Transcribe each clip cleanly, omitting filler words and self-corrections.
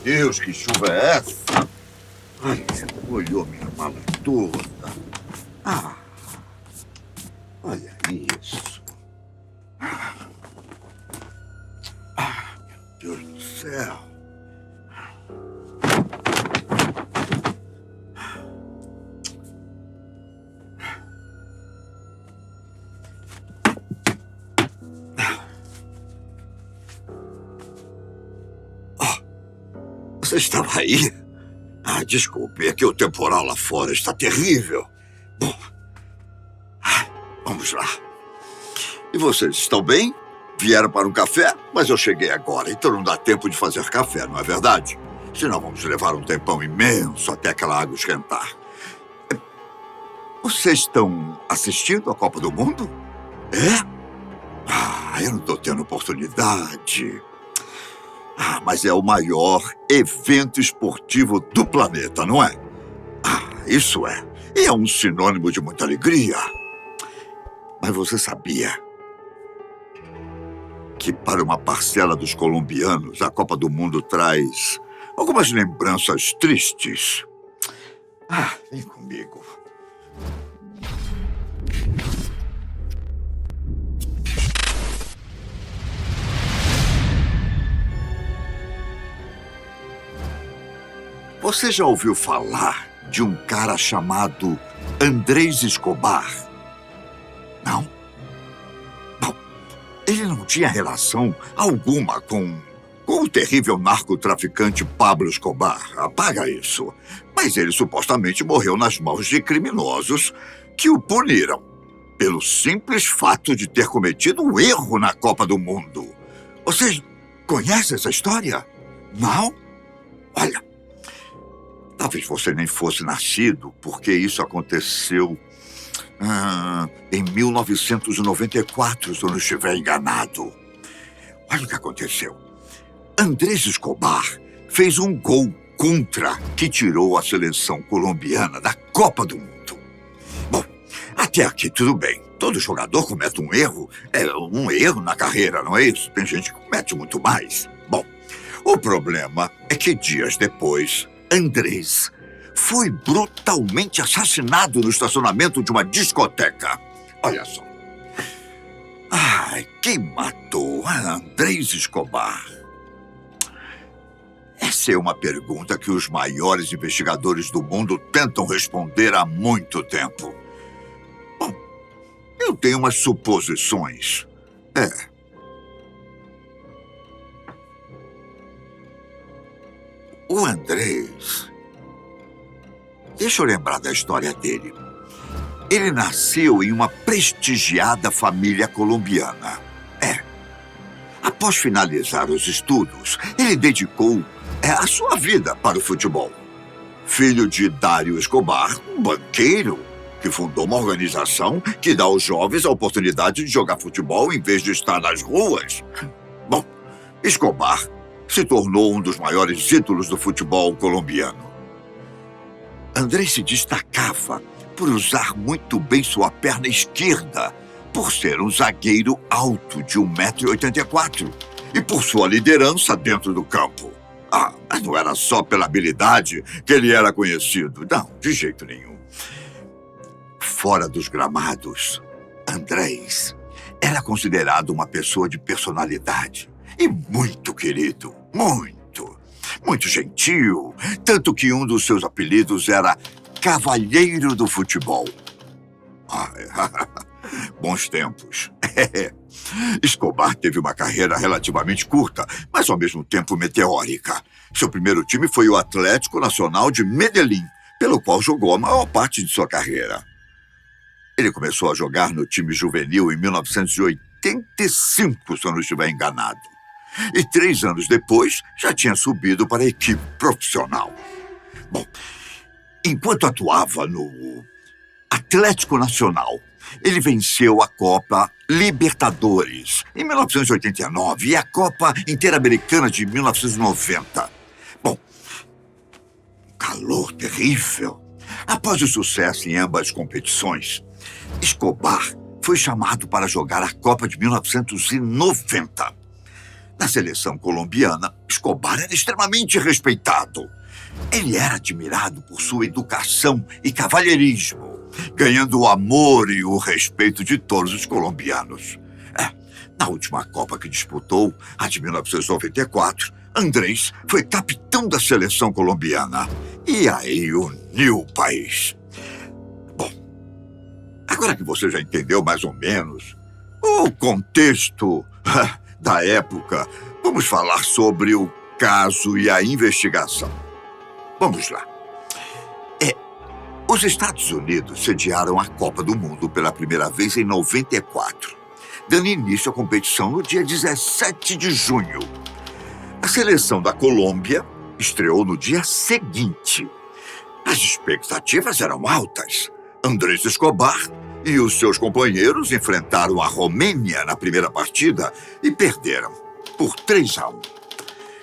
Deus, que chuva é essa? Ai, molhou minha mala toda. Ah, olha isso. Meu Deus do céu. Você estava aí? Desculpe, é que o temporal lá fora está terrível. Bom, vamos lá. E vocês estão bem? Vieram para um café? Mas eu cheguei agora, então não dá tempo de fazer café, não é verdade? Senão vamos levar um tempão imenso até aquela água esquentar. Vocês estão assistindo a Copa do Mundo? É? Eu não estou tendo oportunidade. Mas é o maior evento esportivo do planeta, não é? Isso é. E é um sinônimo de muita alegria. Mas você sabia que para uma parcela dos colombianos a Copa do Mundo traz algumas lembranças tristes? Vem comigo. Você já ouviu falar de um cara chamado Andrés Escobar? Não? Bom, ele não tinha relação alguma com o terrível narcotraficante Pablo Escobar. Apaga isso. Mas ele supostamente morreu nas mãos de criminosos que o puniram pelo simples fato de ter cometido um erro na Copa do Mundo. Vocês conhecem essa história? Não? Olha, talvez você nem fosse nascido, porque isso aconteceu em 1994, se eu não estiver enganado. Olha o que aconteceu. Andrés Escobar fez um gol contra que tirou a seleção colombiana da Copa do Mundo. Bom, até aqui tudo bem. Todo jogador comete um erro. É um erro na carreira, não é isso? Tem gente que comete muito mais. Bom, o problema é que dias depois, Andrés foi brutalmente assassinado no estacionamento de uma discoteca. Olha só. Quem matou Andrés Escobar? Essa é uma pergunta que os maiores investigadores do mundo tentam responder há muito tempo. Bom, eu tenho umas suposições. O Andrés... Deixa eu lembrar da história dele. Ele nasceu em uma prestigiada família colombiana. Após finalizar os estudos, ele dedicou a sua vida para o futebol. Filho de Dario Escobar, um banqueiro, que fundou uma organização que dá aos jovens a oportunidade de jogar futebol em vez de estar nas ruas. Bom, Escobar se tornou um dos maiores ídolos do futebol colombiano. Andrés se destacava por usar muito bem sua perna esquerda, por ser um zagueiro alto de 1,84 m e por sua liderança dentro do campo. Mas não era só pela habilidade que ele era conhecido. Não, de jeito nenhum. Fora dos gramados, Andrés era considerado uma pessoa de personalidade e muito querido. Muito gentil. Tanto que um dos seus apelidos era Cavalheiro do Futebol. Bons tempos. Escobar teve uma carreira relativamente curta, mas ao mesmo tempo meteórica. Seu primeiro time foi o Atlético Nacional de Medellín, pelo qual jogou a maior parte de sua carreira. Ele começou a jogar no time juvenil em 1985, se eu não estiver enganado. E 3 anos depois, já tinha subido para a equipe profissional. Bom, enquanto atuava no Atlético Nacional, ele venceu a Copa Libertadores em 1989 e a Copa Interamericana de 1990. Bom, um calor terrível. Após o sucesso em ambas competições, Escobar foi chamado para jogar a Copa de 1990. Na seleção colombiana, Escobar era extremamente respeitado. Ele era admirado por sua educação e cavalheirismo, ganhando o amor e o respeito de todos os colombianos. Na última Copa que disputou, a de 1994, Andrés foi capitão da seleção colombiana. E aí uniu o país. Bom, agora que você já entendeu mais ou menos o contexto da época, vamos falar sobre o caso e a investigação. Vamos lá. Os Estados Unidos sediaram a Copa do Mundo pela primeira vez em 94, dando início à competição no dia 17 de junho. A seleção da Colômbia estreou no dia seguinte. As expectativas eram altas. Andrés Escobar e os seus companheiros enfrentaram a Romênia na primeira partida e perderam por 3-1.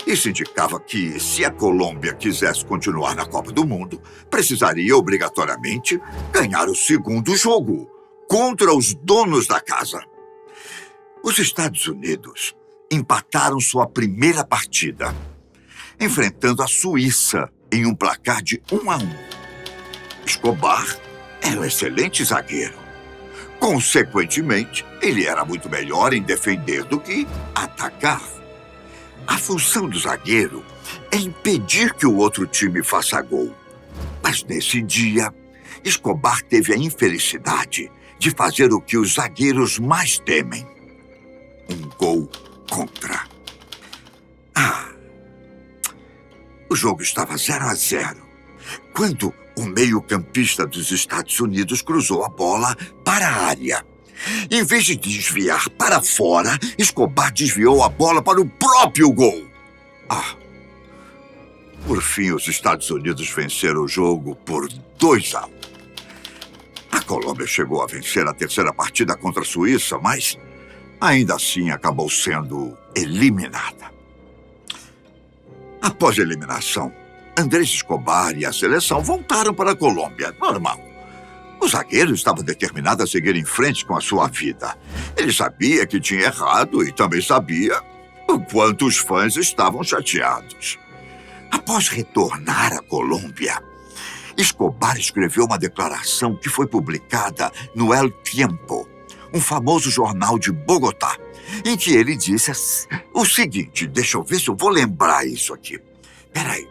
Isso indicava que, se a Colômbia quisesse continuar na Copa do Mundo, precisaria obrigatoriamente ganhar o segundo jogo contra os donos da casa. Os Estados Unidos empataram sua primeira partida, enfrentando a Suíça em um placar de 1-1. Escobar era um excelente zagueiro. Consequentemente, ele era muito melhor em defender do que atacar. A função do zagueiro é impedir que o outro time faça gol. Mas nesse dia, Escobar teve a infelicidade de fazer o que os zagueiros mais temem: um gol contra. O jogo estava 0-0, quando o meio-campista dos Estados Unidos cruzou a bola para a área. Em vez de desviar para fora, Escobar desviou a bola para o próprio gol. Por fim, os Estados Unidos venceram o jogo por 2-1. A Colômbia chegou a vencer a terceira partida contra a Suíça, mas ainda assim acabou sendo eliminada. Após a eliminação, Andrés Escobar e a seleção voltaram para a Colômbia, normal. O zagueiro estava determinado a seguir em frente com a sua vida. Ele sabia que tinha errado e também sabia o quanto os fãs estavam chateados. Após retornar à Colômbia, Escobar escreveu uma declaração que foi publicada no El Tiempo, um famoso jornal de Bogotá, em que ele disse o seguinte: deixa eu ver se eu vou lembrar isso aqui. Peraí,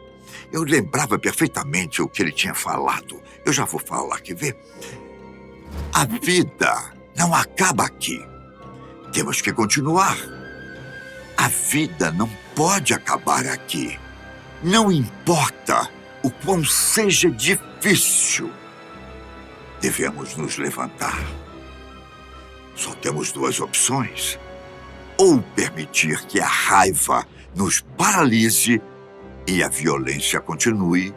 eu lembrava perfeitamente o que ele tinha falado. Eu já vou falar, quer ver? A vida não acaba aqui. Temos que continuar. A vida não pode acabar aqui. Não importa o quão seja difícil. Devemos nos levantar. Só temos duas opções: ou permitir que a raiva nos paralise e a violência continue,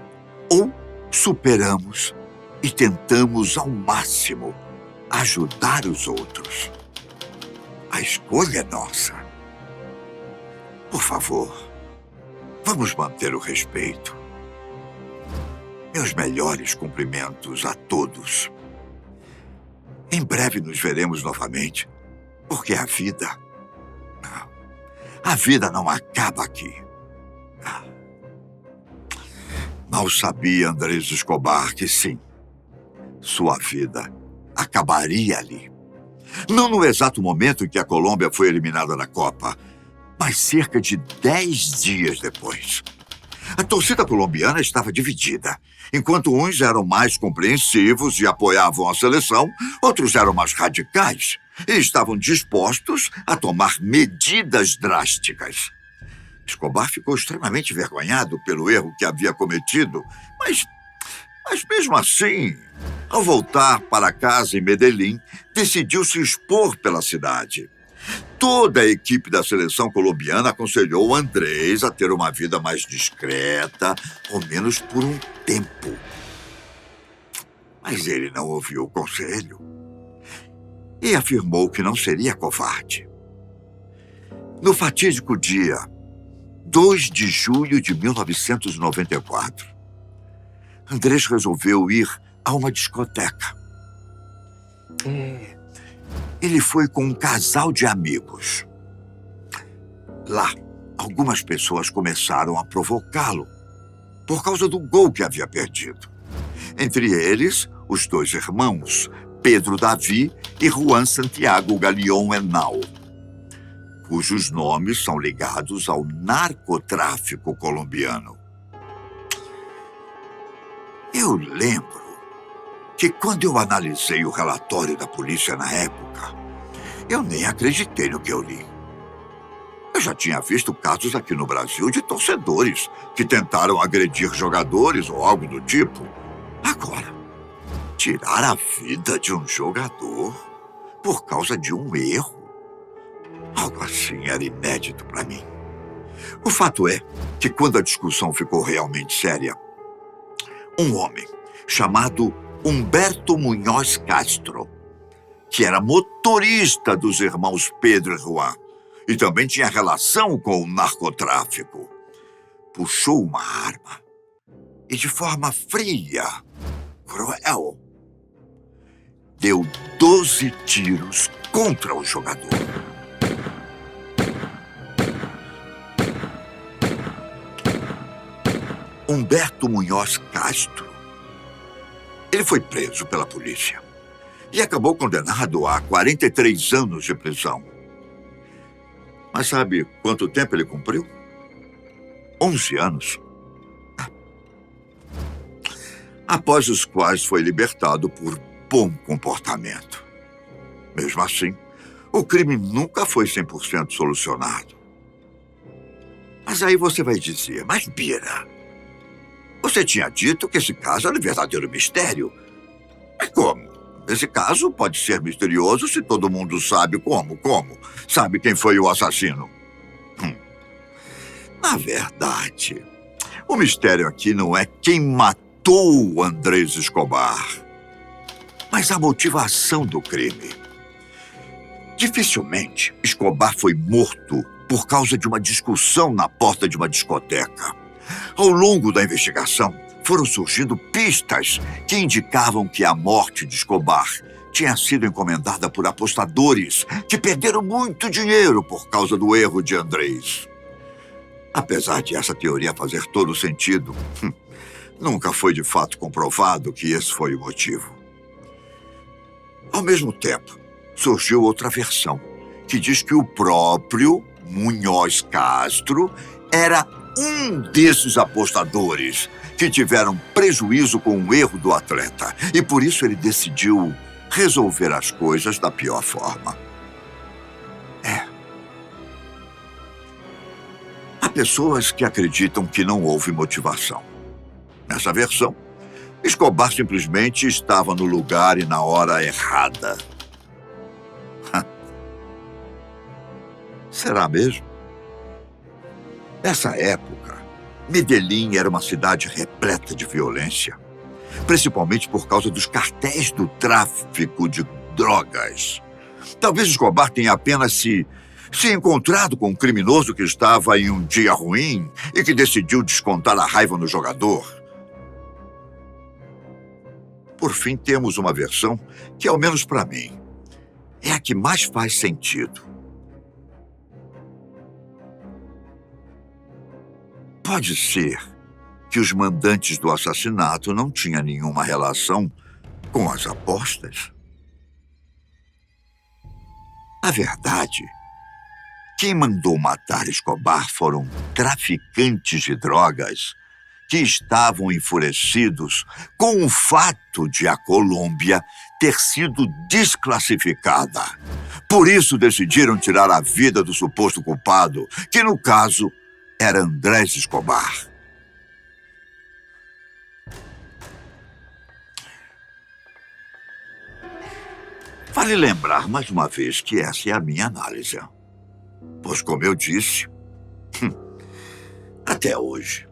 ou superamos e tentamos ao máximo ajudar os outros. A escolha é nossa. Por favor, vamos manter o respeito. Meus melhores cumprimentos a todos. Em breve nos veremos novamente, porque a vida não acaba aqui. Mal sabia Andrés Escobar que sim, sua vida acabaria ali. Não no exato momento em que a Colômbia foi eliminada da Copa, mas cerca de 10 dias depois. A torcida colombiana estava dividida. Enquanto uns eram mais compreensivos e apoiavam a seleção, outros eram mais radicais e estavam dispostos a tomar medidas drásticas. Escobar ficou extremamente envergonhado pelo erro que havia cometido, mas mesmo assim, ao voltar para casa em Medellín, decidiu se expor pela cidade. Toda a equipe da seleção colombiana aconselhou Andrés a ter uma vida mais discreta, ao menos por um tempo. Mas ele não ouviu o conselho e afirmou que não seria covarde. No fatídico dia 2 de julho de 1994, Andrés resolveu ir a uma discoteca. Ele foi com um casal de amigos. Lá, algumas pessoas começaram a provocá-lo por causa do gol que havia perdido. Entre eles, os dois irmãos, Pedro Davi e Juan Santiago Galeón Henao, cujos nomes são ligados ao narcotráfico colombiano. Eu lembro que quando eu analisei o relatório da polícia na época, eu nem acreditei no que eu li. Eu já tinha visto casos aqui no Brasil de torcedores que tentaram agredir jogadores ou algo do tipo. Agora, tirar a vida de um jogador por causa de um erro, algo assim era inédito para mim. O fato é que quando a discussão ficou realmente séria, um homem chamado Humberto Munhoz Castro, que era motorista dos irmãos Pedro e Juan e também tinha relação com o narcotráfico, puxou uma arma e, de forma fria, cruel, deu 12 tiros contra o jogador. Humberto Munhoz Castro. Ele foi preso pela polícia e acabou condenado a 43 anos de prisão. Mas sabe quanto tempo ele cumpriu? 11 anos. Após os quais foi libertado por bom comportamento. Mesmo assim, o crime nunca foi 100% solucionado. Mas aí você vai dizer, mas Bira, você tinha dito que esse caso era um verdadeiro mistério. Mas como? Esse caso pode ser misterioso se todo mundo sabe como. Sabe quem foi o assassino. Na verdade, o mistério aqui não é quem matou o Andrés Escobar, mas a motivação do crime. Dificilmente Escobar foi morto por causa de uma discussão na porta de uma discoteca. Ao longo da investigação, foram surgindo pistas que indicavam que a morte de Escobar tinha sido encomendada por apostadores que perderam muito dinheiro por causa do erro de Andrés. Apesar de essa teoria fazer todo sentido, nunca foi de fato comprovado que esse foi o motivo. Ao mesmo tempo, surgiu outra versão, que diz que o próprio Munhoz Castro era um desses apostadores que tiveram prejuízo com o erro do atleta e por isso ele decidiu resolver as coisas da pior forma. Há pessoas que acreditam que não houve motivação. Nessa versão, Escobar simplesmente estava no lugar e na hora errada. Será mesmo? Nessa época, Medellín era uma cidade repleta de violência, principalmente por causa dos cartéis do tráfico de drogas. Talvez Escobar tenha apenas se encontrado com um criminoso que estava em um dia ruim e que decidiu descontar a raiva no jogador. Por fim, temos uma versão que, ao menos para mim, é a que mais faz sentido. Pode ser que os mandantes do assassinato não tinham nenhuma relação com as apostas. A verdade, quem mandou matar Escobar foram traficantes de drogas que estavam enfurecidos com o fato de a Colômbia ter sido desclassificada. Por isso decidiram tirar a vida do suposto culpado, que no caso era Andrés Escobar. Vale lembrar mais uma vez que essa é a minha análise. Pois, como eu disse, até hoje,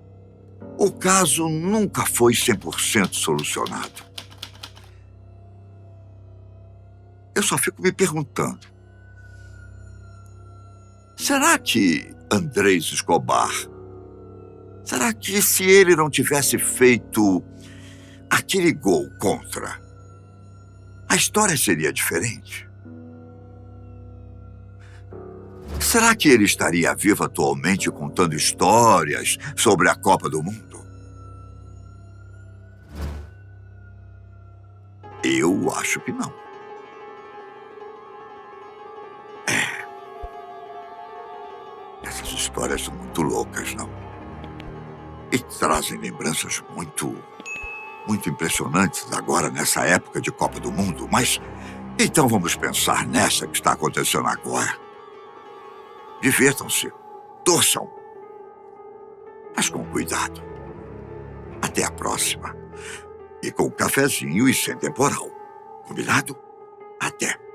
o caso nunca foi 100% solucionado. Eu só fico me perguntando, será que Andrés Escobar, será que se ele não tivesse feito aquele gol contra, a história seria diferente? Será que ele estaria vivo atualmente contando histórias sobre a Copa do Mundo? Eu acho que não. Essas histórias são muito loucas, não? E trazem lembranças muito impressionantes agora, nessa época de Copa do Mundo. Mas então vamos pensar nessa que está acontecendo agora. Divirtam-se, torçam, mas com cuidado. Até a próxima. E com cafezinho e sem temporal. Combinado? Até.